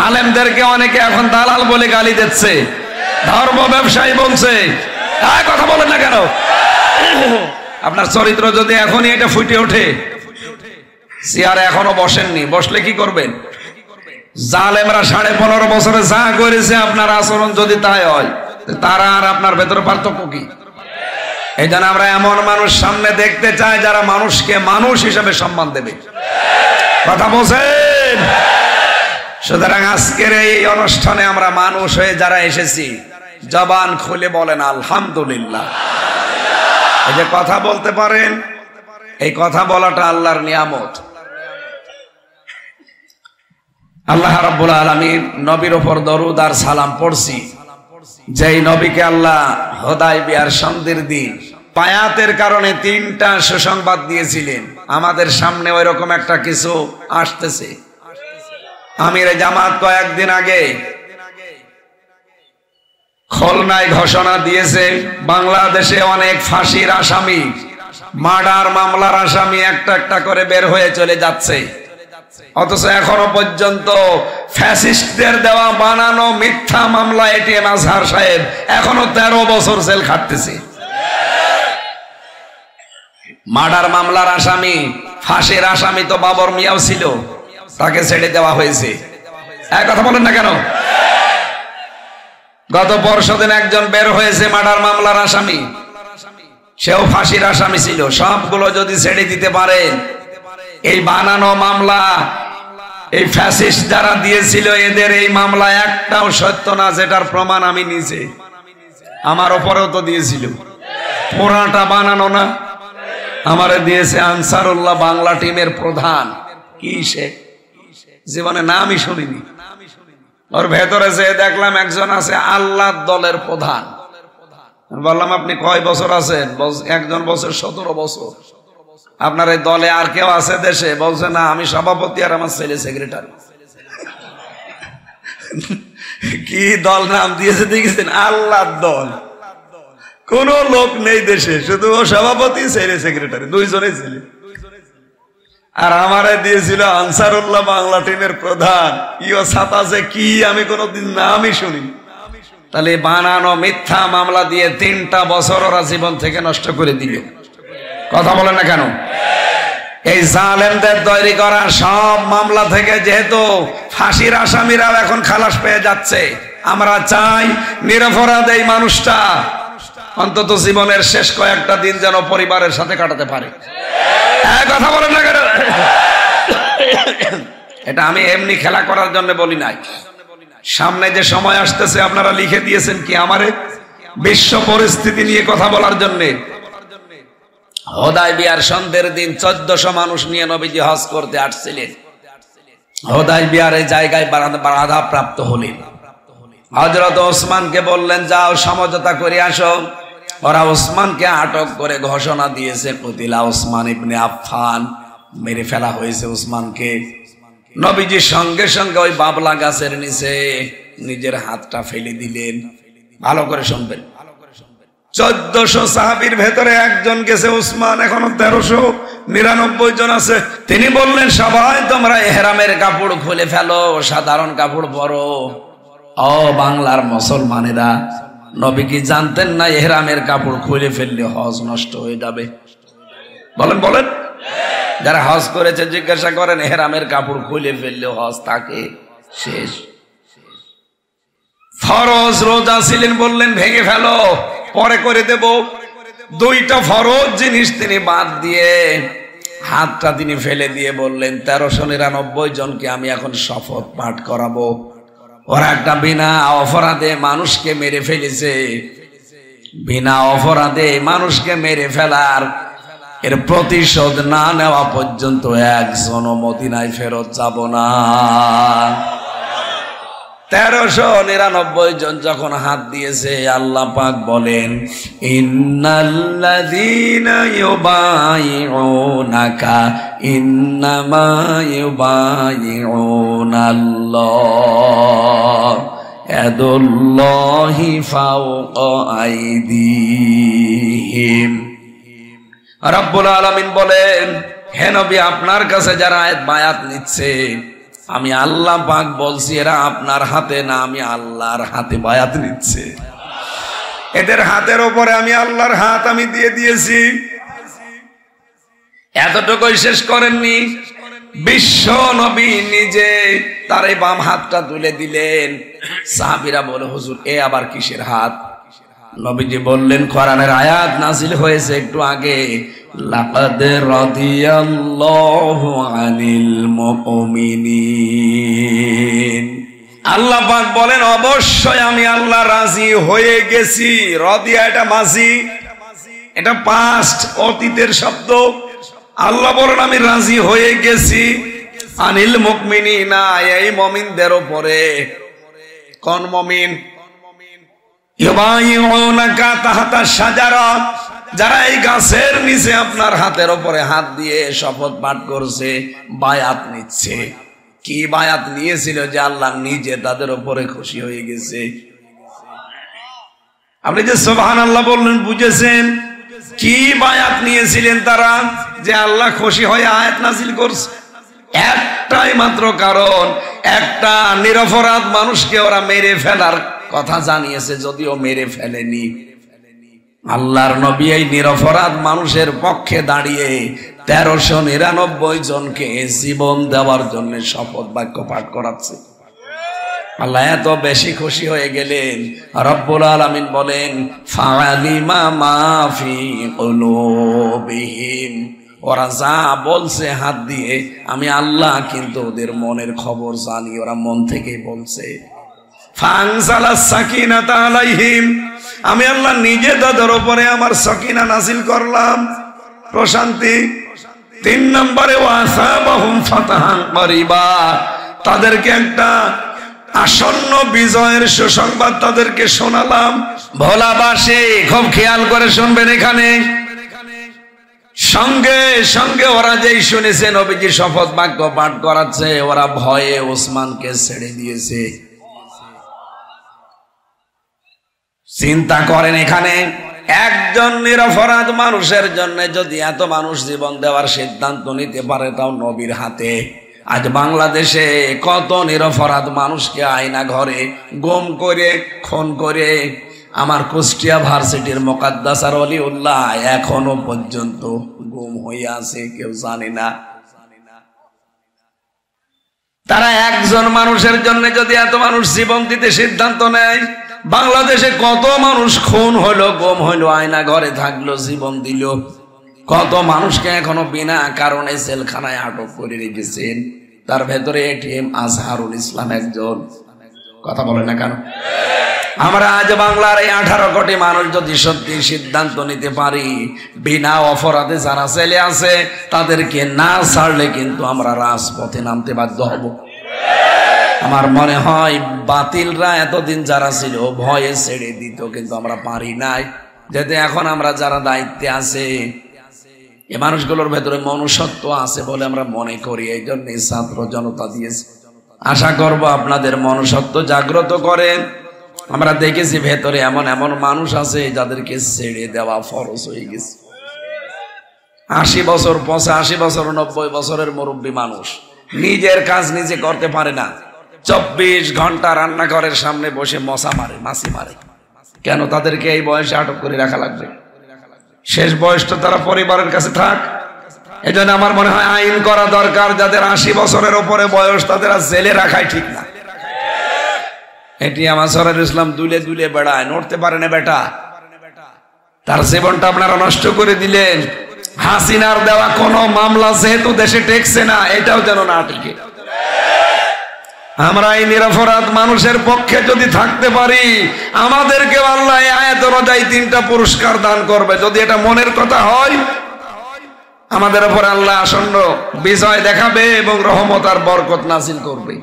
আলেমদেরকে অনেকে এখন দালাল বলে গালি দিচ্ছে, ধর্ম ব্যবসায়ী বলছে। কথা বলেন না কেন? আপনার চরিত্র যদি এখনই এটা ফুটে ওঠে, চেয়ারে এখনো বসেননি, বসলে কি করবেন? জালেমরা 15.5 বছরে যা করেছে, আপনার আচরণ যদি তাই হয়, তারা আর আপনার ভেতরে পার্থক্য কি? এই জন্য আমরা এমন মানুষ সামনে দেখতে চাই যারা মানুষকে মানুষ হিসেবে সম্মান দেবে। কথা বলছেন? সুতরাং আজকের এই অনুষ্ঠানে আমরা মানুষ হয়ে যারা এসেছি, জবান খুলে বলেন আলহামদুলিল্লাহ। এই যে কথা বলতে পারেন, এই কথা বলাটা আল্লাহর নিয়ামত। আল্লাহ রাব্বুল আলামিন নবীর উপর দরুদ আর সালাম পড়ছি, যেই নবীকে আল্লাহ হুদায়বিয়ার সন্ধির দিন পায়াতের কারণে 3টা সুসংবাদ দিয়েছিলেন। আমাদের সামনে ওই রকম একটা কিছু আসতেছে। আমির জামাত কয়েকদিন আগে খুলনায় ঘোষণা দিয়েছে, বাংলাদেশে অনেক ফাঁসির আসামি, মার্ডার মামলার আসামি একটা একটা করে বের হয়ে চলে যাচ্ছে। অথচ এখনো পর্যন্ত ফ্যাসিস্টদের দেওয়া বানানো মিথ্যা মামলা এটিএম আজহার সাহেব এখনো 13 বছর জেল খাটতেছে। মার্ডার মামলার আসামি, ফাঁসির আসামি তো বাবর মিয়াও ছিল, তাকে ছেড়ে দেওয়া হয়েছে। কথা বলেন না কেন? গত পরশুদিন একজন বের হয়েছে মার্ডার মামলার আসামি, সেও ফাঁসির আসামি ছিল। সবগুলো যদি ছেড়ে দিতে পারেন, এই বানানো মামলা এই ফ্যাসিস্ট যারা দিয়েছিল, এদের এই মামলা একটাও সত্য না, যেটার প্রমাণ আমি নিজে, আমার ওপরেও তো দিয়েছিল। পুরাটা বানানো না, আমারে দিয়েছে আনসারুল্লাহ বাংলা টিমের প্রধান। কি সে জীবনে নামই শুনিনি। ওর ভেতরে যে দেখলাম একজন আছে আল্লাহ দলের প্রধান। বললাম আপনি কয় বছর আছেন? একজন বছর 17 বছর। আপনার এই দলে আর কেউ আছে দেশে? বলছে না, আমি সভাপতি আর আমার ছেলে সেক্রেটারি। কি দল নাম দিয়েছে দেখেছেন? আল্লাহ দল। কোন লোক নেই দেশে, শুধু ও সভাপতি, ছেলে সেক্রেটারি, 2 জনেই ছেলে। আর আমারে দিয়েছিল আনসারুল্লাহ বাংলা টিমের প্রধান। ইও ছাতা যে কি আমি কোনোদিন নামই শুনি। তাহলে বানানো মিথ্যা মামলা দিয়ে 3টা বছর ওরা জীবন থেকে নষ্ট করে দিল। কথা বলেন না কেন? এই জালেমদের তৈরি করা সব মামলা থেকে যেহেতু ফাঁসির আসামিরাও এখন খালাস পেয়ে যাচ্ছে, আমরা চাই নিরপরাধ এই মানুষটা অন্তত জীবনের শেষ কয়েকটা দিন যেন পরিবারের সাথে কাটাতে পারে। কথা বলেন না কেন? এটা আমি এমনি খেলা করার জন্য বলি নাই। সামনে যে সময় আসতেছে, আপনারা লিখে দিয়েছেন কি আমারে বিশ্ব পরিস্থিতি নিয়ে কথা বলার জন্য। হুদায়বিয়ার সন্ধির দিন 1400 মানুষ নিয়ে নবীজি হজ করতে আসছিলেন। হুদায়বিয়ার এই জায়গায় বাধা প্রাপ্ত হলেন। হযরত ওসমানকে বললেন, যাও সমঝোতা করে আসো। ওরা ওসমানকে আটক করে ঘোষণা দিয়েছে কুতিলা ওসমান ইবনে আফফান, মেরে ফেলা হয়েছে ওসমানকে। নবীজি সঙ্গে সঙ্গে ওই বাবলা গাছের নিচে নিজের হাতটা ফেলে দিলেন। ভালো করে শুনবেন, 1400 সাহাবীর ভেতরে একজন গেছে ওসমান, এখনো 1399 জন আছে। তিনি বললেন, সবাই তোমরা ইহরামের কাপড় খুলে ফেলো, সাধারণ কাপড় পরো। ও বাংলার মুসলমানেরা, নবী কি জানতেন না ইহরামের কাপড় খুলে ফেললে হজ নষ্ট হয়ে যাবে? বলেন বলেন। যারা হজ করেছে জিজ্ঞাসা করেন, ইহরামের কাপড় খুলে ফেললে হজ থাকে শেষ। ফরজ রোজা ছিলেন, বললেন ভেঙে ফেলো, পরে করে দেব। 2টা ফরজ জিনিস তিনি বাদ দিয়ে হাতটা তিনি ফেলে দিয়ে বললেন, 1399 জনকে আমি এখন শপথ পাঠ করাবো। ওরা একটা বিনা অপরাধে মানুষকে মেরে ফেলেছে। বিনা অপরাধে মানুষকে মেরে ফেলার এর প্রতিশোধ না নেওয়া পর্যন্ত একজন মদিনায় ফেরত যাব না। 1399 জন যখন হাত দিয়েছে, আল্লাহ পাক বলেন, ইন্নাল্লাযীনা ইউবাইউনাকা ইন্নামা ইউবাইউনাল্লাহ ইয়াদুল্লাহি ফাওকা আইদিহিম। রব্বুল আলামিন বলেন, হে নবী, আপনার কাছে যারা বায়াত নিচ্ছে আমি আল্লাহ পাক বলছি এরা আপনার হাতে না, আমি আল্লাহর হাতে বায়াত নিচ্ছে। এদের হাতের ওপরে আমি আল্লাহর হাত আমি দিয়ে দিয়েছি। এতটুকুই শেষ করেননি, বিশ্ব নবী নিজে তার এই বাম হাতটা তুলে দিলেন। সাহাবীরা বলে, হুজুর এ আবার কিসের হাত? নবীজি বললেন, কোরআনের আয়াত নাযিল হয়েছে একটু আগে, লাকাদ রাদিয়াল্লাহু আনিল মুমিনিন। আল্লাহ পাক বলেন অবশ্যই আমি আল্লাহ রাজি হয়ে গেছি। রাদিয়া এটা মাজি, এটা পাস্ট, অতীতের শব্দ। আল্লাহ বলেন আমি রাজি হয়ে গেছি আনিল মুমিনিনা, এই মুমিনদের উপরে। কোন মুমিন? ইউবাইউনাকা তাহতা শাজারা, যারা এই গাছের নিচে আপনার হাতের উপরে হাত দিয়ে শপথ পাঠ করছে, বায়াত নিচ্ছে। কি বায়াত নিয়েছিল? যে আল্লাহ নিজে তাদের উপরে খুশি হয়ে গেছে। আপনি যে সুবহানাল্লাহ বললেন, বুঝেছেন কি বায়াত নিয়েছিলেন তারা? যে আল্লাহ খুশি হয়ে আয়াত নাযিল করছে। একটাই মাত্র কারণ, একটা নিরপরাধ মানুষকে ওরা মেরে ফেলার কথা জানিয়েছে, যদিও মেরে ফেলেনি। আল্লাহর নবী এই নিরপরাধ মানুষের পক্ষে দাঁড়িয়ে 1399 জনকে জীবন দেওয়ার জন্য শপথ বাক্য পাঠ করাচ্ছে। আল্লাহ এত বেশি খুশি হয়ে গেলেন, রব্বুল আলামিন বলেন, ফাআলিমা মা ফি কুলুবিহিম, ওরা যা বলছে হাত দিয়ে আমি আল্লাহ কিন্তু ওদের মনের খবর জানি, ওরা মন থেকে বলছে। ফানজালাস সাকিনাতা আলাইহিম, আমি আল্লাহ নিজে তাদের উপরে আমার সাকিনা নাযিল করলাম, প্রশান্তি। 3 নম্বরে ওয়াসাবাহুম ফাতাহান করিবা, তাদেরকে একটা আসন্ন বিজয়ের সুসংবাদ তাদেরকে শোনালাম। ভোলাবাসী খুব খেয়াল করে শুনবেন, এখানে সঙ্গে সঙ্গে ওরা যেই শুনেছে নবীজি শপথ বাক্য পাঠ করাচ্ছে, ওরা ভয়ে ওসমানকে ছেড়ে দিয়েছে। চিন্তা করেন, এখানে একজন নিরপরাধ মানুষের জন্য যদি এত মানুষ জীবন দেওয়ার সিদ্ধান্ত নিতে পারে, তাও নবীর হাতে। আজ বাংলাদেশে কত নিরপরাধ মানুষকে আয়না ঘরে গুম করে, খুন করে। আমার কুষ্টিয়া ভার্সিটির মুকাদ্দাসার ওলিউল্লাহ এখনো পর্যন্ত গুম হয়ে আছে, কেউ জানে না। তারা একজন মানুষের জন্য যদি এত মানুষ জীবন দিতে সিদ্ধান্ত নেয়, বাংলাদেশে কত মানুষ খুন হলো, গুম হইলো, আয়না ঘরে থাকলো, জীবন দিল। কত মানুষকে এখনো বিনা কারণে জেলখানায় আটক করে রেখেছেন। তার ভেতরে এটিএম আজহারুল ইসলাম একজন। কথা বলে না কেন? আমরা আজ বাংলার এই 18 কোটি মানুষ যদি সত্যি সিদ্ধান্ত নিতে পারি, বিনা অপরাধে যারা জেলে আছে তাদেরকে না ছাড়লে কিন্তু আমরা রাজপথে নামতে বাধ্য হব। আমার মনে হয় বাতিলরা এতদিন যারা ছিল ভয়ে ছেড়ে দিত, কিন্তু আমরা পারি নাই। যেতে এখন আমরা যারা দায়িত্বে আছে, এই মানুষগুলোর ভেতরে মনুষ্যত্ব আছে বলে আমরা মনে করি, এই জন্য ছাত্র জনতা দিয়েছে। আশা করব আপনাদের মনুষ্যত্ব জাগ্রত করেন। আমরা দেখেছি ভেতরে এমন এমন মানুষ আছে যাদেরকে ছেড়ে দেওয়া ফরজ হয়ে গেছে। 80 বছর, 85 বছর, 90 বছরের মুরব্বী মানুষ নিজের কাজ নিজে করতে পারে না, 24 ঘন্টা রান্নাঘরের সামনে বসে মশা মারে, মাছি মারে। কেন তাদেরকে এই বয়সে আটক করে রাখা লাগবে? শেষ বয়সটা তারা পরিবারের কাছে থাক। এই জন্য আমার মনে হয় আইন করা দরকার, যাদের 80 বছরের উপরে বয়স তাদের জেলে রাখাই ঠিক না। এটি আমার সরার ইসলাম দুলে দুলে বেড়ায়, নড়তে পারে না বেটা, তার জীবনটা আপনারা নষ্ট করে দিলেন। হাসিনার দেওয়া কোন মামলা যেহেতু দেশে টেকছে না, এটাও যেন না টিকে। আমরা এই নিরপরাধ মানুষের পক্ষে যদি থাকতে পারি, আমাদেরকে আল্লাহ আয়াত অনুযায়ী 3টা পুরস্কার দান করবে। যদি এটা মনের কথা হয়, আমাদের উপর আল্লাহ আসন্ন বিজয় দেখাবে এবং রহমত আর বরকত নাযিল করবে।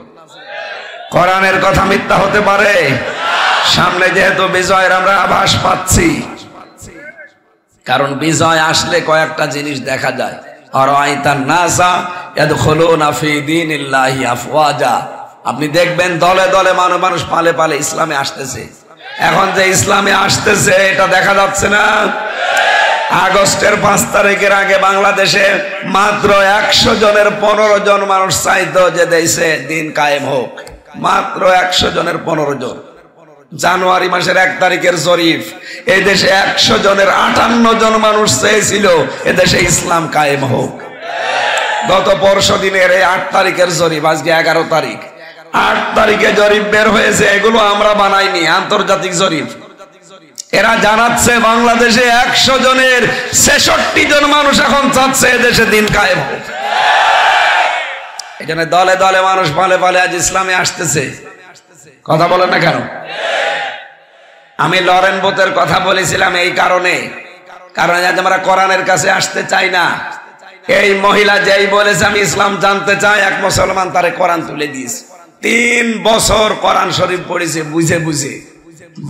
কোরআনের কথা মিথ্যা হতে পারে? সামনে যেহেতু বিজয়ের আমরা আভাস পাচ্ছি, কারণ বিজয় আসলে কয়েকটা জিনিস দেখা যায়। আরাআইতান নাসা ইয়াদখুলুনা ফি দীনিল্লাহি আফওয়াজা, আপনি দেখবেন দলে দলে মানুষ পালে পালে ইসলামে আসতেছে। এখন যে ইসলামে আসতেছে এটা দেখা যাচ্ছে না? আগস্টের 5 তারিখের আগে বাংলাদেশে মাত্র 100 জনের 15 জন মানুষ চাইতো যে দেশে দিন কায়েম হোক। মাত্র 100 জনের 15 জন। জানুয়ারি মাসের 1 তারিখের জরিপ, এই দেশে 100 জনের 58 জন মানুষ চেয়েছিল এদেশে ইসলাম কায়েম হোক। গত পরশু দিনের এই 8 তারিখের জরিপ, আজকে 11 তারিখ, 8 তারিখে জরিপ বের হয়েছে। এগুলো আমরা বানাইনি, আন্তর্জাতিক জরিপ। এরা জানাচ্ছে বাংলাদেশে 100 জনের 66 জন মানুষ এখন চাচ্ছে এদেশে দিন কায়েম হোক। এই জন্য দলে দলে মানুষ পালে পালে আজ ইসলামে আসতেছে। কথা বলেন না কেন? আমি লরেন বোথের কথা বলেছিলাম এই কারণে, কারণ আজ আমরা কোরআনের কাছে আসতে চাই না। এই মহিলা যেই বলেছে আমি ইসলাম জানতে চাই, এক মুসলমান তারে কোরআন তুলে দিয়েছে। 3 বছর কোরআন শরীফ পড়েছে বুঝে বুঝে,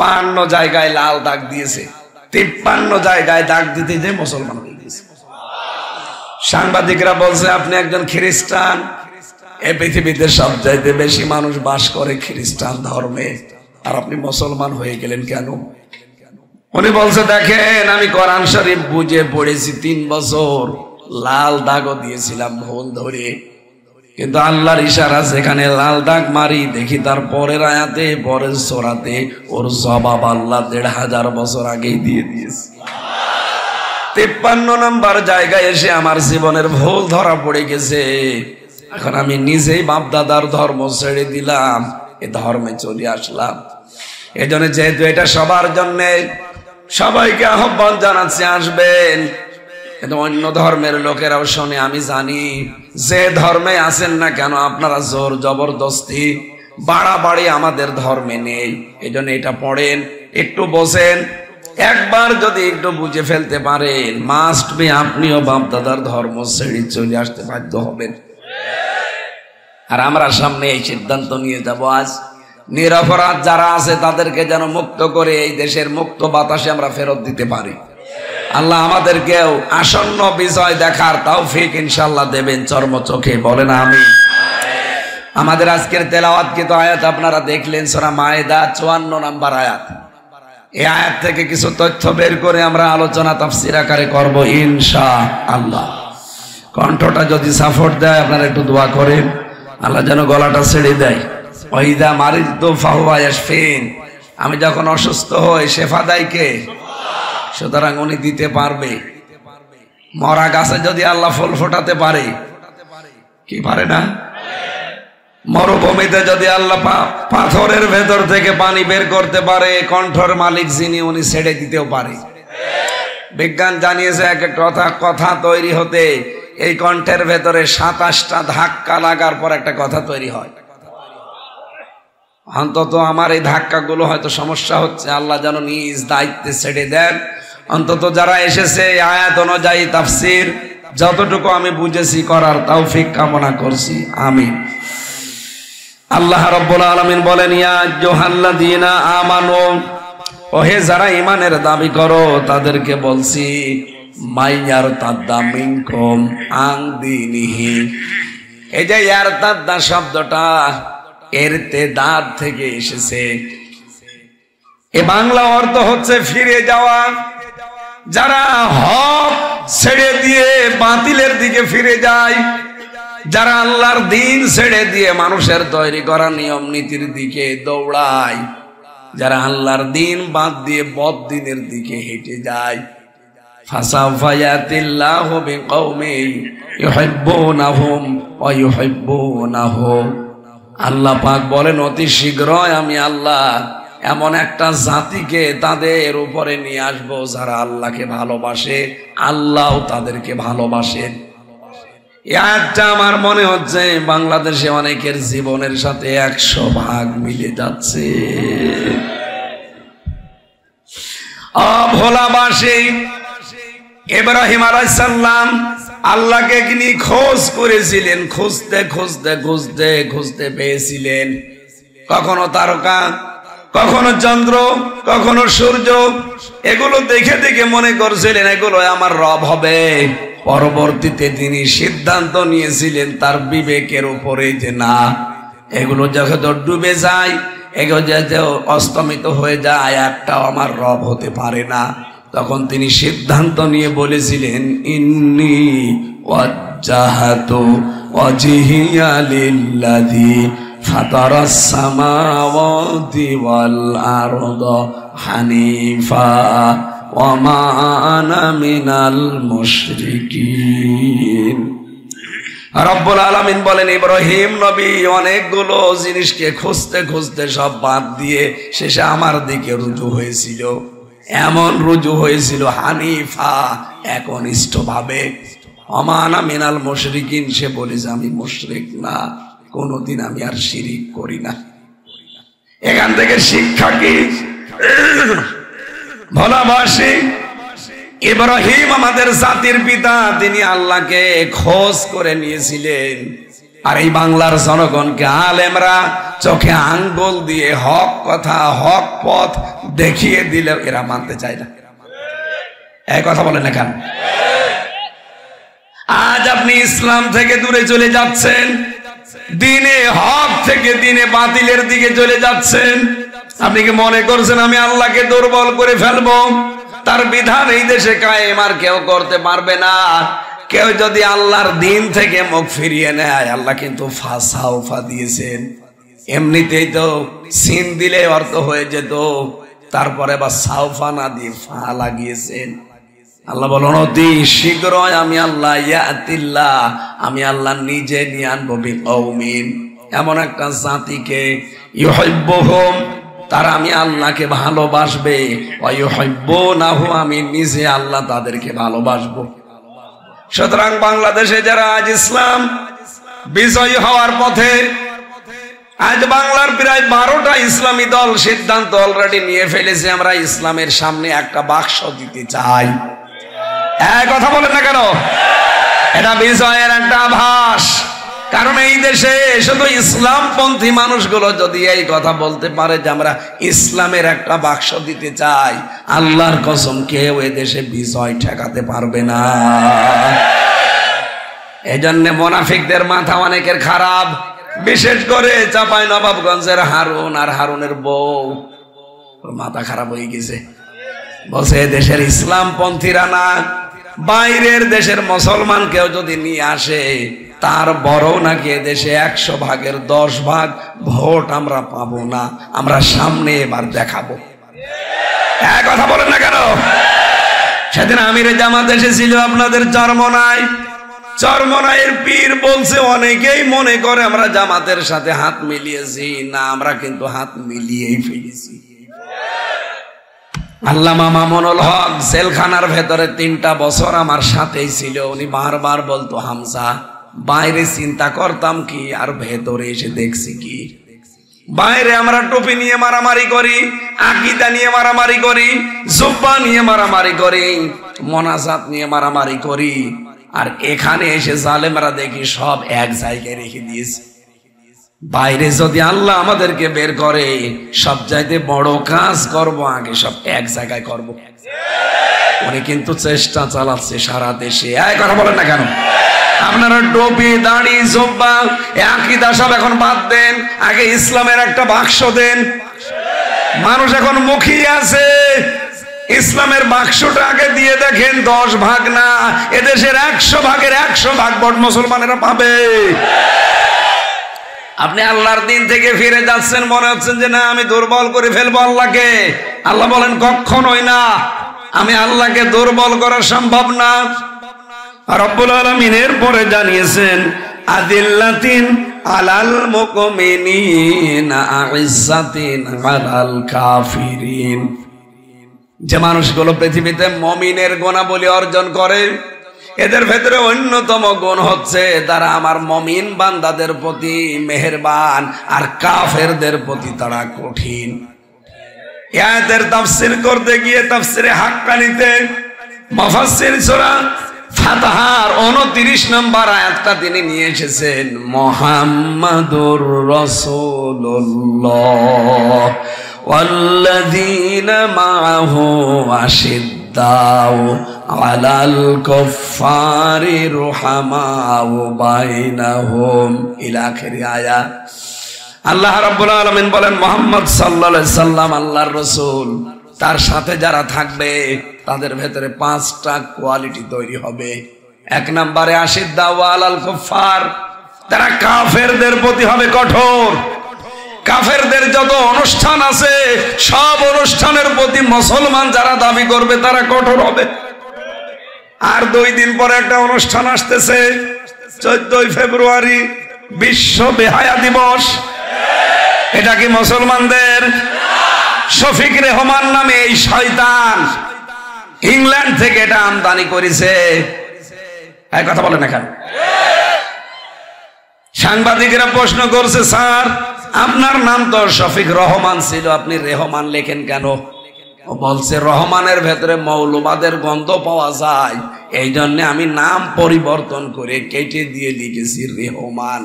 52 জায়গায় লাল দাগ দিয়েছে, 53 জায়গায় দাগ দিতে যে মুসলমান হয়ে গেছে। সাংবাদিকরা বলছে আপনি একজন খ্রিস্টান, এই পৃথিবীতে সবচাইতে বেশি মানুষ বাস করে খ্রিস্টান ধর্মে, আর আপনি মুসলমান হয়ে গেলেন কেন? উনি বলছে দেখেন আমি কোরআন শরীফ বুঝে পড়েছি, 3 বছর লাল দাগও দিয়েছিলাম ভুল ধরে, কিন্তু আল্লাহর ইশারা সেখানে লাল দাগ মারি দেখি তার পরের আয়াতে পরের সূরাতে ওর জবাব আল্লাহ 1500 বছর আগেই দিয়ে দিয়েছে। 53 নম্বর জায়গায় এসে আমার জীবনের ভুল ধরা পড়ে গেছে। এখন আমি নিজেই বাপ দাদার ধর্ম ছেড়ে দিলাম, এ ধর্মে চলে আসলাম। এজন্য যেহেতু এটা সবার জন্য, সবাইকে আহ্বান জানাচ্ছি আসবেন। কিন্তু অন্য ধর্মের লোকেরাও শোনে, আমি জানি যে ধর্মে আছেন না কেন আপনারা জোর জবরদস্তি বাড়াবাড়ি আমাদের ধর্মে নেই। এই জন্য এটা পড়েন, একটু বসেন, একবার যদি একটু বুঝে ফেলতে পারেন মাস্ট বি আপনিও বাপ দাদার ধর্ম ছেড়ে চলে আসতে বাধ্য হবেন। আর আমরা সামনে এই সিদ্ধান্ত নিয়ে যাব, আজ নিরপরাধ যারা আছে তাদেরকে যেন মুক্ত করে এই দেশের মুক্ত বাতাসে আমরা ফেরত দিতে পারি। আল্লাহ আমাদেরকেও আসন্ন বিজয় দেখার তৌফিক ইনশাআল্লাহ দেবেন চর্ম চোখে, বলেন আমিন। আমাদের আজকের তেলাওয়াতকৃত আয়াত আপনারা দেখলেন, সূরা মায়েদা 54 নম্বর আয়াত। এই আয়াত থেকে কিছু তথ্য বের করে আমরা আলোচনা তাফসীর আকারে করব ইনশাআল্লাহ। কণ্ঠটা যদি সাপোর্ট দেয় আপনারা একটু দোয়া করেন, আল্লাহ যেন গলাটা ছেড়ে দেয়। ওয়াইদা মারিদতু ফাহুয়া ইয়াশফিন, আমি যখন অসুস্থ হই শেফা দেয় কে? সুতরাং উনি দিতে পারবে। মরা গাছে যদি আল্লাহ ফুল ফোটাতে পারে, কি পারে না? মরুভূমিতে যদি আল্লাহ পাথরের ভেতর থেকে পানি বের করতে পারে, কণ্ঠর মালিক যিনি উনি ছেড়ে দিতেও পারে। বিজ্ঞান জানিয়েছে এক একটা কথা তৈরি হতে এই কণ্ঠের ভেতরে 27টা ধাক্কা লাগার পর একটা কথা তৈরি হয়। অন্তত আমার এই ধাক্কাগুলো হয়তো সমস্যা হচ্ছে, আল্লাহ যেন নিজ দায়িত্বে ছেড়ে দেন। অন্তত যারা এসেছে আয়াত অনুযায়ী তাফসীর যতটুকু আমি বুঝেছি করার তৌফিক কামনা করছি, আমিন। আল্লাহ রাব্বুল আলামিন বলেন, ইয়া আইয়ুহাল্লাযীনা আমানু, ওহে যারা ঈমানের দাবি করো তাদেরকে বলছি, মাইয়ারতাদ্দা মিনকুম আন দীনিহি। এই যে ইয়ারতাদ্দা শব্দটা ইরতিদাদ থেকে এসেছে। এ বাংলা অর্থ হচ্ছে ফিরে যাওয়া। যারা হক ছেড়ে দিয়ে বাতিলের দিকে ফিরে যায়, যারা আল্লাহর দিন ছেড়ে দিয়ে মানুষের তৈরি করা নিয়ম নীতির দিকে দৌড়ায়, যারা আল্লাহর দিন বাদ দিয়ে বদ্দিনের দিকে হেঁটে যায়, ফাসাউফা ইয়াতিল্লাহু বিকওমিন ইউহিব্বুনাহুম ওয়া ইউহিব্বুনাহু। আল্লাহ পাক বলেন অতি শীঘ্রই আমি আল্লাহ এমন একটা জাতিকে তাদের উপরে নিয়ে আসবো যারা আল্লাহকে ভালোবাসে, আল্লাহও তাদেরকে ভালোবাসেন। এই আয়াতটা আমার মনে হচ্ছে বাংলাদেশে অনেকের জীবনের সাথে 100 ভাগ মিলে যাচ্ছে। ভোলাবাসী ইব্রাহিম আলাইহিস সালাম আল্লাহকে তিনি খোঁজ করেছিলেন, খুঁজতে খুঁজতে খুঁজতে খুঁজতে পেয়েছিলেন। কখনো তারকা, কখনো চন্দ্র, কখনো সূর্য, এগুলো দেখে দেখে মনে করছিলেন এগুলো আমার রব হবে। পরবর্তীতে তিনি সিদ্ধান্ত নিয়েছিলেন তার বিবেকের উপরে যে না, এগুলো যখন ডুবে যায়, এগুলো যে অস্তমিত হয়ে যায়, একটাও আমার রব হতে পারে না। তখন তিনি সিদ্ধান্ত নিয়ে বলেছিলেন, ইন্নী ওয়াজ্জাহাতু ওয়াজহিয়া লিল্লাযী ফাতারাস সামাওয়াতি ওয়াল আরদা হানিফা ওয়া মা আনা মিনাল মুশরিকিন। রব্বুল আলামিন বলেন, ইব্রাহিম নবী অনেকগুলো জিনিসকে খুঁজতে খুঁজতে সব বাদ দিয়ে শেষে আমার দিকে রুজু হয়েছিল। এমন রুজু হয়েছিল হানিফা, একনিষ্ঠভাবে। অমানা মিনাল মুশরিকিন, সে বলেছে আমি মুশরিক না, কোনদিন আমি আর শিরিক করি না। এখান থেকে শিক্ষা কি? ভালোবাসি ইব্রাহিম আমাদের জাতির পিতা, তিনি আল্লাহকে খোঁজ করে নিয়েছিলেন। আর এই বাংলার জনগণকে আলেমরা চোখে আঙ্গুল দিয়ে হক কথা, হক পথ দেখিয়ে দিলে এরা মানতে চায় না। এই কথা বলেন না কেন? আজ আপনি ইসলাম থেকে দূরে চলে যাচ্ছেন, দিনে হক থেকে দিনে বাতিলের দিকে চলে যাচ্ছেন। আপনি কি মনে করছেন আমি আল্লাহকে দুর্বল করে ফেলবো? তার বিধান এই দেশে কায়েম আর কেউ করতে পারবে না। কেউ যদি আল্লাহর দিন থেকে মুখ ফিরিয়ে নেয়, আল্লাহ কিন্তু ফাসাউফা দিয়েছেন। এমনিতেই তো সিন দিলে অর্থ হয়ে যেত, তারপরে বা সাউফা না দিয়ে ফা লাগিয়েছেন। আল্লাহ বলেন, অতি শীঘ্রই আমি আল্লাহ ইয়াতিল্লাহ, আমি আল্লাহ নিজে নিয়ে আনবো বিকৌমিন, এমন একটা জাতিকে ইউহিব্বুহুম, তারা আমি আল্লাহকে ভালোবাসবে, ওয়ায়ুহিব্বুনাহু, আমি নিজে আল্লাহ তাদেরকে ভালোবাসবো। সুতরাং বাংলাদেশে যারা আজ ইসলাম বিজয়ী হওয়ার পথে, আজ বাংলার প্রায় 12টা ইসলামী দল সিদ্ধান্ত অলরেডি নিয়ে ফেলেছে, আমরা ইসলামের সামনে একটা বাক্স দিতে চাই। এক কথা বলেন না কেন? এটা বিজয়ের একটা আভাস। কারণ এই দেশে শুধু ইসলামপন্থী মানুষগুলো যদি এই কথা বলতে পারে যে আমরা ইসলামের একটা বাক্স দিতে চাই, আল্লাহর কসম কেউ এ দেশে বিজয় ঠেকাতে পারবে না। এজন্য মুনাফিকদের মাথা অনেকের খারাপ, বিশেষ করে চাঁপাইনবাবগঞ্জের হারুন আর হারুনের বউ, মাথা খারাপ হয়ে গেছে। বলছে দেশের ইসলামপন্থীরা না, বাইরের দেশের মুসলমান কেউ যদি নিয়ে আসে, তার বড় নাকি দেশে 100 ভাগের 10 ভাগ ভোট আমরা পাবো না, আমরা সামনে এবার দেখাবো। এক কথা বলেন না কেন? সেদিন আমিরে জামাত এসেছিল আপনাদের চরমনায়। চরমনায়ের পীর বলছে, অনেকেই মনে করে আমরা জামাতের সাথে হাত মিলিয়েছি, না, আমরা কিন্তু হাত মিলিয়েই ফেলেছি। আল্লামা মামুনুল হক জেলখানার ভেতরে 3টা বছর আমার সাথেই ছিল। উনি বারবার বলতো, হামজা, বাইরে চিন্তা করতাম কি আর ভেতরে এসে দেখছি কি। বাইরে আমরা টুপি নিয়ে মারামারি করি, আকীদা নিয়ে মারামারি করি, জুব্বা নিয়ে মারামারি করি, মোনাজাত নিয়ে মারামারি করি, আর এখানে এসে জালেমরা দেখি সব এক জায়গায় রেখে দিয়েছে। বাইরে যদি আল্লাহ আমাদেরকে বের করে, সব চাইতে বড় কাজ করব, আগে সব এক জায়গায় করব। উনি কিন্তু চেষ্টা চালাচ্ছে সারা দেশে। এই কথা বলেন না কেন? আপনারা টুপি, দাড়ি, জুব্বা, আকীদা সব এখন বাদ দেন, আগে ইসলামের একটা বাক্স দেন। মানুষ এখন মুখিয়ে আছে, ইসলামের বাক্সটা আগে দিয়ে দেখেন। 10 ভাগ না, এদেশের 100 ভাগের 100 ভাগ ভোট মুসলমানেরা পাবে। আপনি আল্লাহর দিন থেকে ফিরে যাচ্ছেন, মনে হচ্ছেন যে না, আমি দুর্বল করে ফেলবো আল্লাহকে। আল্লাহ বলেন, কখনোই না, আমি আল্লাহকে দুর্বল করা সম্ভব না। রব্বুল আলামিন এরপরে জানিয়েছেন, আদিল্লাতিন আলাল মুমিনিনা আইজ্জাতিন আলাল কাফিরিন। যে মানুষগুলো পৃথিবীতে মুমিনের গুণাবলী অর্জন করে, এদের ভেতরে অন্যতম গুণ হচ্ছে তারা আমার মুমিন বান্দাদের প্রতি মেহেরবান, আর কাফেরদের প্রতি তারা কঠিন। আয়াতের তাফসীর করতে গিয়ে তাফসীরে হাক্কানিতে মুফাসসির সূরা ফাতহার 29 নম্বর আয়াতটা তিনি নিয়ে এসেছেন, মুহাম্মাদুর রাসূলুল্লাহ ওয়াল্লাযীনা মাআহু আশিদ্দাউ আলাল কুফফারি রুহামাউ বাইনাহুম ইলা আখিরি আয়াত। আল্লাহ রাব্বুল আলামিন বলেন, মুহাম্মদ সাল্লাল্লাহু আলাইহি সাল্লাম আল্লাহর রাসূল, তার সাথে যারা থাকবে তাদের ভেতরে 5টা কোয়ালিটি তৈরি হবে। 1 নম্বরে আশিদ্দাউ আলাল কুফার, তারা কাফেরদের প্রতি হবে কঠোর। কাফেরদের যত অনুষ্ঠান আছে সব অনুষ্ঠানের প্রতি মুসলমান যারা দাবি করবে তারা কঠোর হবে। আর 2 দিন পরে একটা অনুষ্ঠান আসতেছে, 14ই ফেব্রুয়ারি বিশ্ব বেহায়া দিবস। এটা কি মুসলমানদের? শফিক রেহমান নামে এই শয়তান ইংল্যান্ড থেকে এটা আমদানি করেছে। এই কথা বলেন এখানে। সাংবাদিকেরা প্রশ্ন করছে, স্যার আপনার নাম তো শফিক রহমান ছিল, আপনি রেহমান লেখেন কেন? ও বলছে রহমানের ভেতরে মৌলবাদের গন্ধ পাওয়া যায়, এই জন্য আমি নাম পরিবর্তন করে কেটে দিয়ে লিখেছি রেহমান।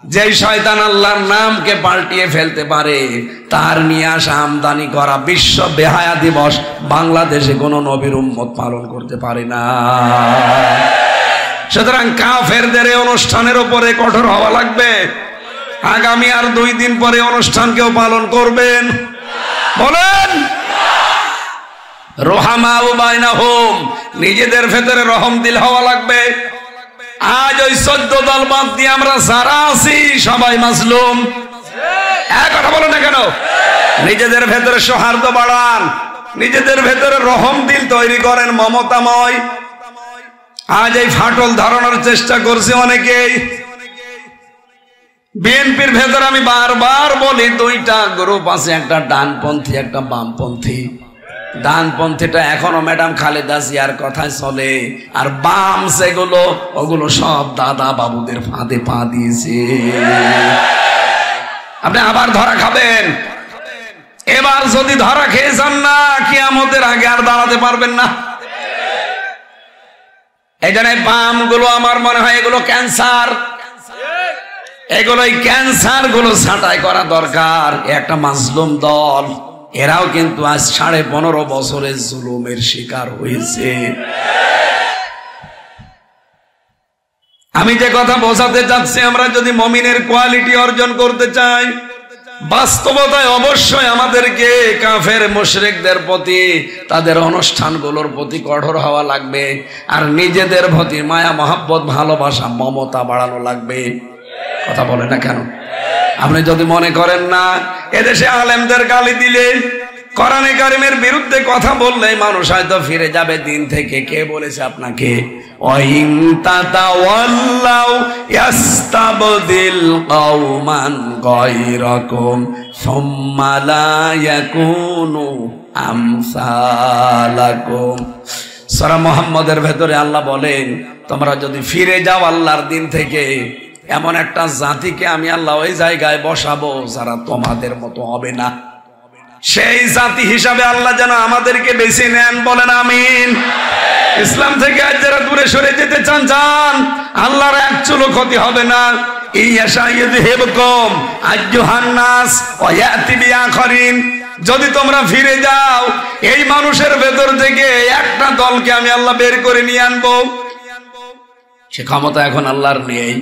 যেই শয়তান আল্লাহর নামকে পাল্টিয়ে ফেলতে পারে তার নিয়ে আসা আমদানি করা বিশ্ব বেহায়া দিবস বাংলাদেশে কোন নবীর উম্মত পালন করতে পারে না। সুতরাং কাফেরদের এই অনুষ্ঠানের উপরে কঠোর হওয়া লাগবে। আগামী আর 2 দিন পরে অনুষ্ঠান কেউ পালন করবেন? বলেন। রোহামাউ বাইনাহুম, নিজেদের ভেতরে রহম দিল হওয়া লাগবে। আজ ওই 14 দল বাদ দিয়ে আমরা যারা আছি সবাই মাজলুম। এক কথা বলো না কেন? নিজেদের ভেতরে সৌহার্দ্য বাড়ান, নিজেদের ভেতরে রহম দিল তৈরি করেন, মমতাময়। আজ এই ফাটল ধরানোর চেষ্টা করছে অনেকেই। বিএনপির ভেতরে আমি বারবার বলি 2টা গ্রুপ আছে, একটা ডানপন্থী একটা বামপন্থী। ডানপন্থীটা এখনো ম্যাডাম খালেদা জিয়ার কথায় চলে, আর বাম যেগুলো ওগুলো সব দাদা বাবুদের ফাঁদে পা দিয়েছে। আপনি আবার ধরা খাবেন। এবার যদি ধরা খেয়ে যান না, কিয়ামতের আগে আর দাঁড়াতে পারবেন না। এই জন্য বাম গুলো আমার মনে হয় এগুলো ক্যান্সার, এগুলোই ক্যান্সার গুলো ছাঁটাই করা দরকার। একটা মাজলুম দল, এরাও কিন্তু আজ 15.5 বছরের জুলুমের শিকার হয়েছে। আমি যে কথা বোঝাতে চাচ্ছি, আমরা যদি মুমিনের কোয়ালিটি অর্জন করতে চাই, বাস্তবতায় অবশ্যই আমাদেরকে কাফের মুশরিকদের প্রতি, তাদের অনুষ্ঠানগুলোর প্রতি কঠোর হওয়া লাগবে। আর নিজেদের প্রতি মায়া মহব্বত ভালোবাসা মমতা বাড়ানো লাগবে। কথা বলে না কেন? আপনি যদি মনে করেন না এদেশে আলেমদের গালি দিলে, কোরআনে কারিমের বিরুদ্ধে কথা বললে মানুষ হয়তো ফিরে যাবে দিন থেকে, কে বলেছে আপনাকে? ওয়াইন তাতাওয়াল্লাউ ইয়াস্তাবদিল কওমান গায়রাকুম সুম্মা লা ইয়াকুনু আমসালাকুম। সূরা মুহাম্মদের ভেতরে আল্লাহ বলেন, তোমরা যদি ফিরে যাও আল্লাহর দিন থেকে, এমন একটা জাতিকে আমি আল্লাহ ওই জায়গায় বসাবো যারা তোমাদের মতো হবে না। সেই জাতি হিসাবে আল্লাহ যেন আমাদেরকে বেছে নেন। বলেন আমিন। ইসলাম থেকে আজ যারা দূরে সরে যেতে চান যান, আল্লাহর এক চুলো ক্ষতি হবে না। যদি তোমরা ফিরে যাও, এই মানুষের ভেতর থেকে একটা দলকে আমি আল্লাহ বের করে নিয়ে আনবো। সে ক্ষমতা এখন আল্লাহর নেই।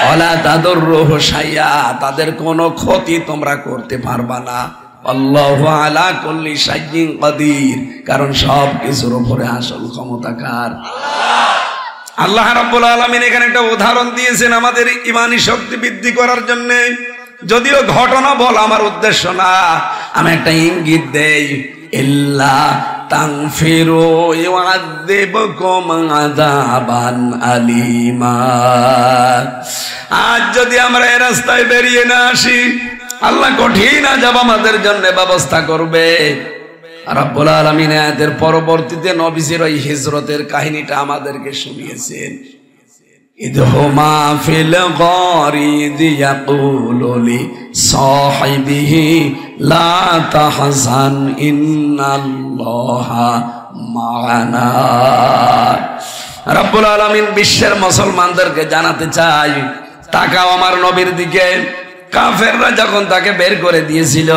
ওয়ালা তাদুররুহু শাইআ, তাদের কোনো ক্ষতি তোমরা করতে পারবা না। আল্লাহু আলা কুল্লি শাইইন কাদির, কারণ সব কিছুর উপরে আসল ক্ষমতা কার? আল্লাহ রাব্বুল আলামিন এখানে একটা উদাহরণ দিয়েছেন আমাদের ঈমানি শক্তি বৃদ্ধি করার জন্য। যদিও ঘটনা বলা আমার উদ্দেশ্য না, আমি একটা ইঙ্গিত দেই। ইল্লা তাগফিরু ইউআযযিবকুম আযাবান আলীমা। আজ যদি আমরা এই রাস্তায় বেরিয়ে না আসি, আল্লাহ কঠিন আযাব আমাদের জন্য ব্যবস্থা করবে। রাব্বুল আলামিন আয়াতের পরবর্তীতে নবীজির ওই হিজরতের কাহিনীটা আমাদেরকে শুনিয়েছেন। ইদহুমা ফিল গারিদ ইয়াকুলু লি সাহিবিহি লা তাহজান ইন্নাল্লাহা মা'ানা। রাব্বুল আলামিন বিশ্বের মুসলমানদেরকে জানাতে চাই, তাকাও আমার নবীর দিকে। কাফেররা যখন তাকে বের করে দিয়েছিল,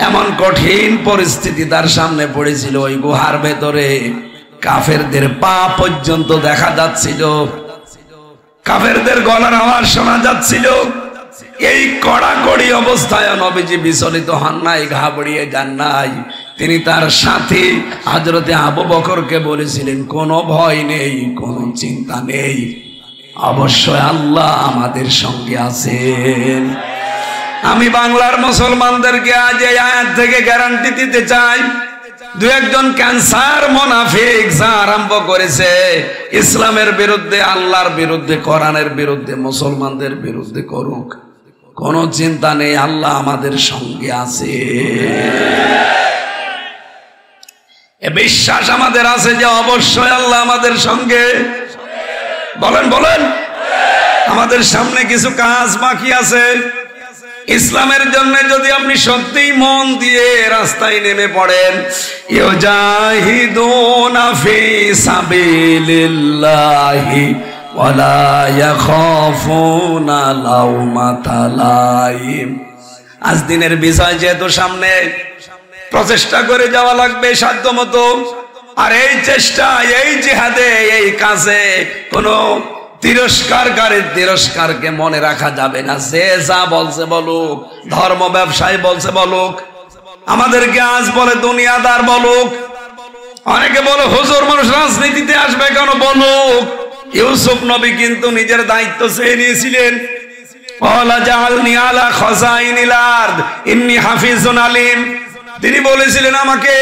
এমন কঠিন পরিস্থিতি তার সামনে পড়েছিল। ওই গুহার ভেতরে কাফেরদের পা পর্যন্ত দেখা যাচ্ছিল, কাফেরদের গলার আওয়াজ শোনা যাচ্ছিল। এই কড়াকড়ি অবস্থায় নবীজি বিচলিত হন নাই, ঘাবড়িয়ে যান নাই। তিনি তার সাথী হযরতে আবু বকরকে বলেছিলেন, কোনো ভয় নেই, কোনো চিন্তা নেই, অবশ্যই আল্লাহ আমাদের সঙ্গে আছেন। আমি বাংলার মুসলমানদেরকে আজ এই আয়াত থেকে গ্যারান্টি দিতে চাই, দু একজন ক্যান্সার মুনাফিক যা আরম্ভ করেছে ইসলামের বিরুদ্ধে, আল্লাহর বিরুদ্ধে, কোরআনের বিরুদ্ধে, মুসলমানদের বিরুদ্ধে করুক, কোনো চিন্তা নেই, আল্লাহ আমাদের সঙ্গে আছে। এ বিশ্বাস আমাদের আছে যে অবশ্যই আল্লাহ আমাদের সঙ্গে। বলেন বলেন, আমাদের সামনে কিছু কাজ বাকি আছে। ইসলামের জন্য যদি আপনি সত্যিই মন দিয়ে রাস্তায় নেমে পড়েন, ইউজাহিদুনা ফি সাবিলিল্লাহি ওয়ালা ইয়াখাফুনা লাউমাতা লাইম। আজ দিনের বিষয় যেহেতু সামনে, প্রচেষ্টা করে যাওয়া লাগবে সাধ্যমতো। আর এই চেষ্টা, এই জিহাদে, এই কাজে কোনো তিরস্কারকে মনে রাখা যাবে না। যে যা বলছে বলুক, ধর্ম ব্যবসায়ী বলছে বলুক, আমাদেরকে আজ বলে দুনিয়াদার বলুক, অনেকে বলে হুজুর মানুষ রাজনীতিতে আসবে কেন বলুক। ইউসুফ নবী কিন্তু নিজের দায়িত্ব চেয়ে নিয়েছিলেন, ওয়ালা জাআলনি আলা খাযাইনিল আরদ ইন্নী হাফিজুন আলিম। তিনি বলেছিলেন আমাকে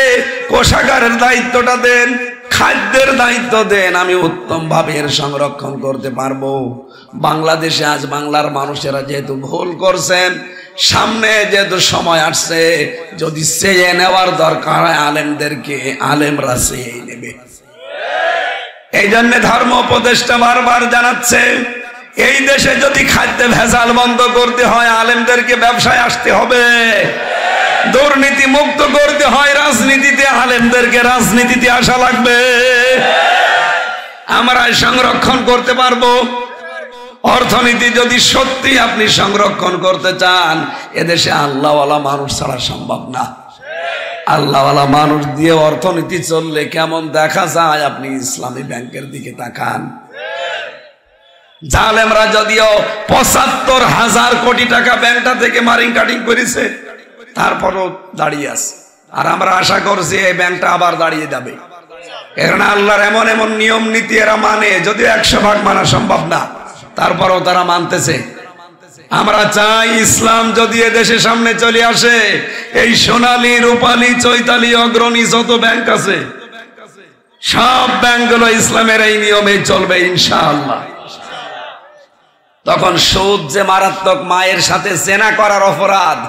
কোষাগারের দায়িত্বটা দেন, খাদ্যের দায়িত্ব দেন, আমি উত্তম ভাবে এর সংরক্ষণ করতে পারবো। বাংলাদেশে আজ বাংলার মানুষেরা যেহেতু ভুল করছেন, সামনে যেহেতু সময় আসছে, যদি চেয়ে নেওয়ার দরকার হয় আলেমদেরকে, আলেমরা চেয়ে নেবে। এই জন্য ধর্ম উপদেষ্টা বারবার জানাচ্ছে, এই দেশে যদি খাদ্যে ভেজাল বন্ধ করতে হয় আলেমদেরকে ব্যবসায় আসতে হবে, দুর্নীতি মুক্ত করতে হয় রাজনীতিতে, আলেমদেরকে রাজনীতিতে আসা লাগবে। আমরা সংরক্ষণ করতে পারবো। অর্থনীতি যদি সত্যি আপনি সংরক্ষণ করতে চান, এদেশে আল্লাহওয়ালা মানুষ ছাড়া সম্ভব না। আল্লাহওয়ালা মানুষ দিয়ে অর্থনীতি চললে কেমন দেখা যায়, আপনি ইসলামী ব্যাংকের দিকে তাকান। জালেমরা যদিও ৭৫,০০০ কোটি টাকা ব্যাংকটা থেকে মারিং কাটিং করেছে, তারপরও দাঁড়িয়ে আছে। আর আমরা আশা করছি এই ব্যাংকটা আবার দাঁড়িয়ে যাবে। এখানে আল্লাহর এমন এমন নিয়ম নীতি এরা মানে, যদিও ১০০ ভাগ মানা সম্ভব না, তারপরও তারা মানতেছে। আমরা চাই ইসলাম যদি এদেশের সামনে চলে আসে, এই সোনালী, রূপালী, চৈতালি, অগ্রণী যত ব্যাংক আছে, সব ব্যাংকগুলো ইসলামের এই নিয়মে চলবে ইনশাআল্লাহ। তখন সুদ যে মারাত্মক, মায়ের সাথে জেনা করার অপরাধ,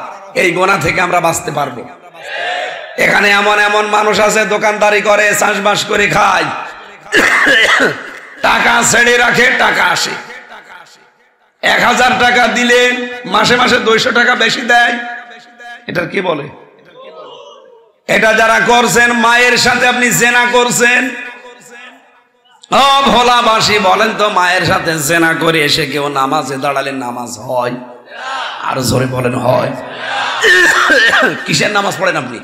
এই গোনা থেকে আমরা বাঁচতে পারবো। এখানে এমন এমন মানুষ আছে দোকানদারি করে, চাষবাস করে খায়, টাকা ছেড়ে রাখে, টাকা আসে। ১,০০০ টাকা দিলে মাসে মাসে ২০০ টাকা বেশি দেয়। এটার কি বলে? এটা যারা করছেন, মায়ের সাথে আপনি জেনা করছেন। ও ভোলাবাসী বলেন তো, মায়ের সাথে জেনা করে এসে কেউ নামাজে দাঁড়ালে নামাজ হয়? আর জোরে বলেন হয়? কিসের নামাজ পড়েন আপনি?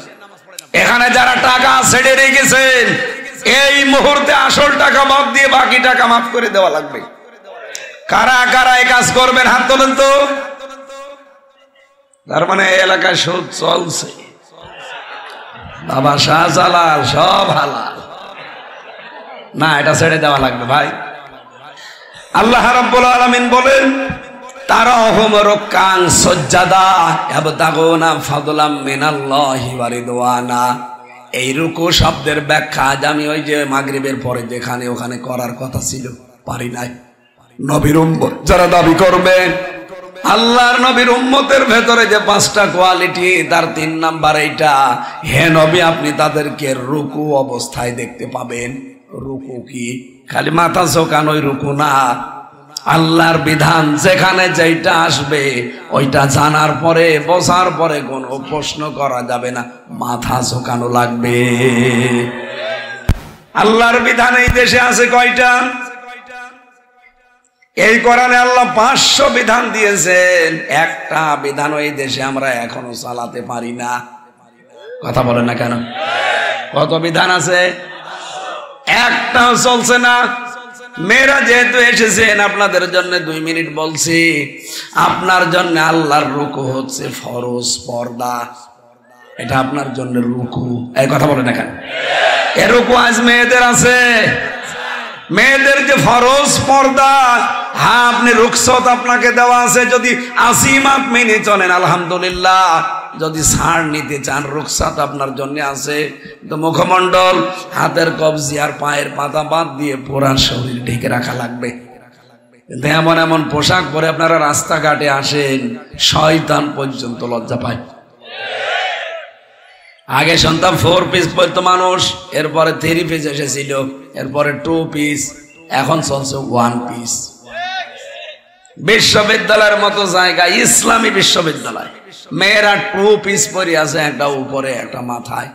এখানে যারা টাকা ছেড়ে রেখেছেন, এই মুহূর্তে আসল টাকা বাদ দিয়ে বাকি টাকা মাফ করে দেওয়া লাগবে। কারা কারা এই কাজ করবেন হাত তোলেন তো। তার মানে এই এলাকায় সুদ চলছে, বাবা শাহজালাল সব হালাল না, এটা ছেড়ে দেওয়া লাগবে ভাই। আল্লাহ রাব্বুল আলামিন বলেন, তারাহুম রুকআন সুজদা ইয়াবতাগুনা ফাদলাম মিনাল্লাহি ওয়া রিদওয়ানা। এই রুকু শব্দের ব্যাখ্যা আজ আমি ওই যে মাগরিবের পরে যেখানে ওখানে করার কথা ছিল, পারি নাই। নবীর উম্মত যারা দাবি করবে, আল্লাহর নবীর উম্মতের ভেতরে যে 5টা কোয়ালিটি, তার 3 নাম্বার এইটা, হে নবী আপনি তাদেরকে রুকু অবস্থায় দেখতে পাবেন। রুকু কি খালি মাথা ঝোঁকানোই রুকু না, আল্লাহর বিধান যেখানে যেটা আসবে ওইটা জানার পরে, বোঝার পরে কোনো প্রশ্ন করা যাবে না, মাথা ঝোঁকানো লাগবে। আল্লাহর বিধান এই দেশে আছে কয়টা? এই কোরআনে আল্লাহ 500 বিধান দিয়েছেন, একটা বিধান এই দেশে আমরা এখনো চালাতে পারি না। কথা বলেন না কেন? কত বিধান আছে, একটাও চলছে না। মেয়েরা যেহেতু এসেছেন, আপনাদের জন্য 2 মিনিট বলছি। আপনার জন্য আল্লাহর রুকু হচ্ছে ফরজ, পর্দা। এটা আপনার জন্য রুকু। এই কথা বলেন এখানে, এ রুকু আজ মেয়েদের আছে। মেয়েদের যে ফরজ পর্দা, হ্যাঁ আপনি রুকসত আপনাকে দেওয়া আছে, যদি আসিমাত মেনে চলেন আলহামদুলিল্লাহ। যদি ছাড় নিতে চান রুকসাত আপনার জন্য আছে। তো মুখমণ্ডল, হাতের কবজি আর পায়ের পাতা বাদ দিয়ে পুরা শরীর ঢেকে রাখা লাগবে। কিন্তু এমন এমন পোশাক পরে আপনারা রাস্তাঘাটে আসেন, শয়তান পর্যন্ত লজ্জা পায়। আগে শুনতাম 4 পিস পরতো মানুষ, এরপরে 3 পিস এসেছিল, এরপরে 2 পিস, এখন চলছে 1 পিস। বিশ্ববিদ্যালয়ের মতো জায়গায়, ইসলামী বিশ্ববিদ্যালয়, মেয়েরা 2 পিস পরে আছে, একটা উপরে একটা মাথায়।